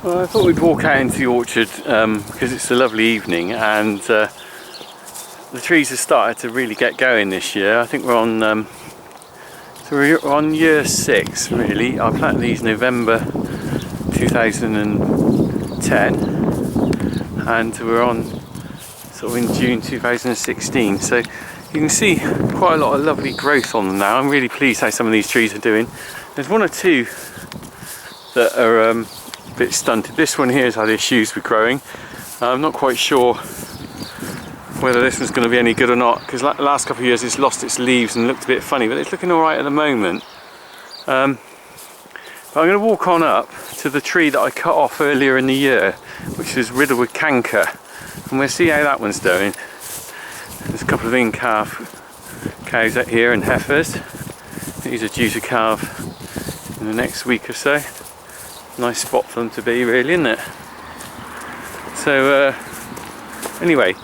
Well, I thought we'd walk out into the orchard because it's a lovely evening, and the trees have started to really get going this year. I think we're on year 6 really. I planted these November 2010 and we're on sort of in June 2016, so you can see quite a lot of lovely growth on them now. I'm really pleased how some of these trees are doing. There's one or two that are a bit stunted. This one here has had issues with growing. I'm not quite sure whether this one's going to be any good or not, because the last couple of years it's lost its leaves and looked a bit funny, but it's looking alright at the moment. But I'm going to walk on up to the tree that I cut off earlier in the year, which was riddled with canker, and we'll see how that one's doing. There's a couple of in-calf cows out here and heifers. These are due to calve in the next week or so. Nice spot for them to be, really, isn't it? So anyway,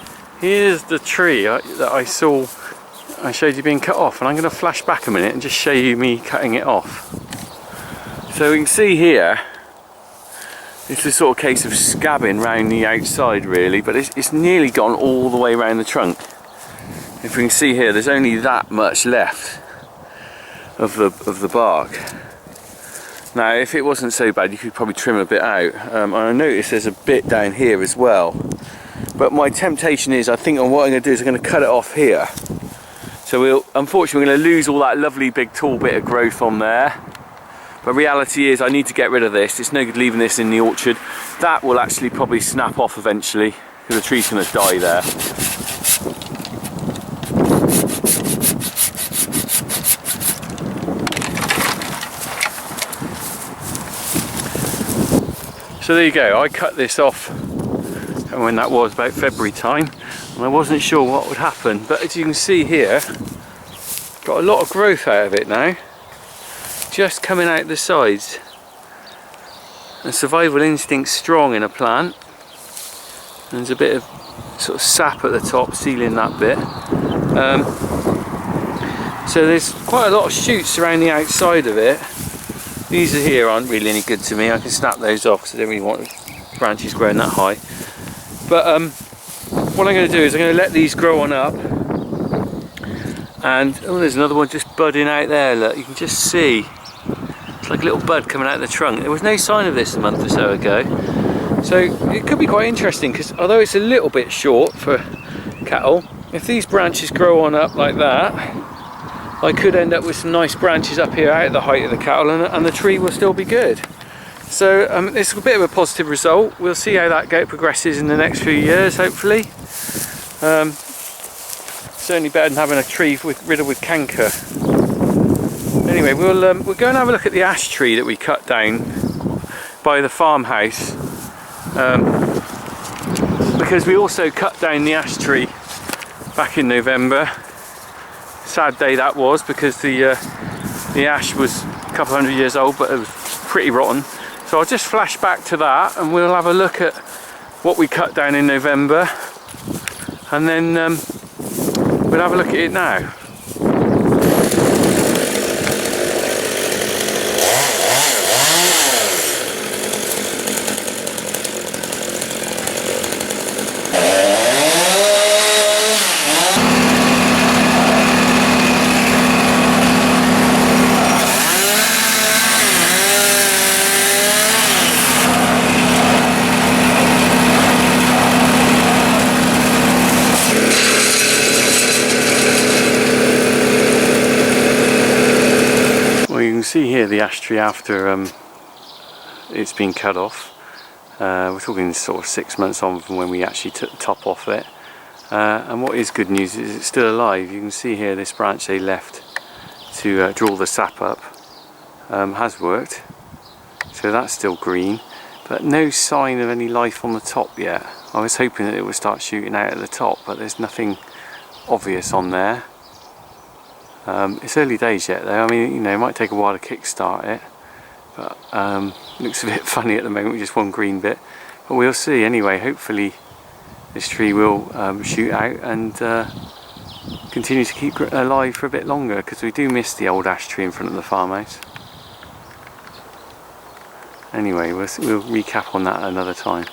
here's the tree that I showed you being cut off, and I'm going to flash back a minute and just show you me cutting it off. So we can see here, it's a sort of case of scabbing round the outside really, but it's nearly gone all the way around the trunk. If we can see here, there's only that much left of the bark. Now, if it wasn't so bad, you could probably trim a bit out. And I notice there's a bit down here as well. But my temptation is, I think what I'm going to do is I'm going to cut it off here. So unfortunately, we're going to lose all that lovely big tall bit of growth on there. But reality is, I need to get rid of this. It's no good leaving this in the orchard. That will actually probably snap off eventually, because the tree's going to die there. So there you go, I cut this off, and when that was about February time, and I wasn't sure what would happen, but as you can see here, got a lot of growth out of it now, just coming out the sides. And survival instinct's strong in a plant, and there's a bit of sort of sap at the top sealing that bit. So there's quite a lot of shoots around the outside of it. These are here aren't really any good to me. I can snap those off because I don't really want branches growing that high. But what I'm going to do is I'm going to let these grow on up. And oh, there's another one just budding out there. Look, you can just see it's like a little bud coming out of the trunk. There was no sign of this a month or so ago, so it could be quite interesting, because although it's a little bit short for cattle, if these branches grow on up like that, I could end up with some nice branches up here out at the height of the cattle, and the tree will still be good. So it's a bit of a positive result. We'll see how that goat progresses in the next few years, hopefully. Certainly better than having a tree riddled with canker. Anyway, we'll go and have a look at the ash tree that we cut down by the farmhouse, because we also cut down the ash tree back in November. Sad day that was, because the ash was a couple hundred years old, but it was pretty rotten. So I'll just flash back to that, and we'll have a look at what we cut down in November, and then we'll have a look at it now. See here the ash tree after it's been cut off. We're talking sort of 6 months on from when we actually took the top off it, and what is good news is it's still alive. You can see here this branch they left to draw the sap up has worked, so that's still green, but no sign of any life on the top yet. I was hoping that it would start shooting out at the top, but there's nothing obvious on there. It's early days yet though. I mean, you know, it might take a while to kick-start it, but looks a bit funny at the moment with just one green bit, but we'll see. Anyway, hopefully this tree will shoot out and continue to keep alive for a bit longer, because we do miss the old ash tree in front of the farmhouse. Anyway, we'll recap on that another time.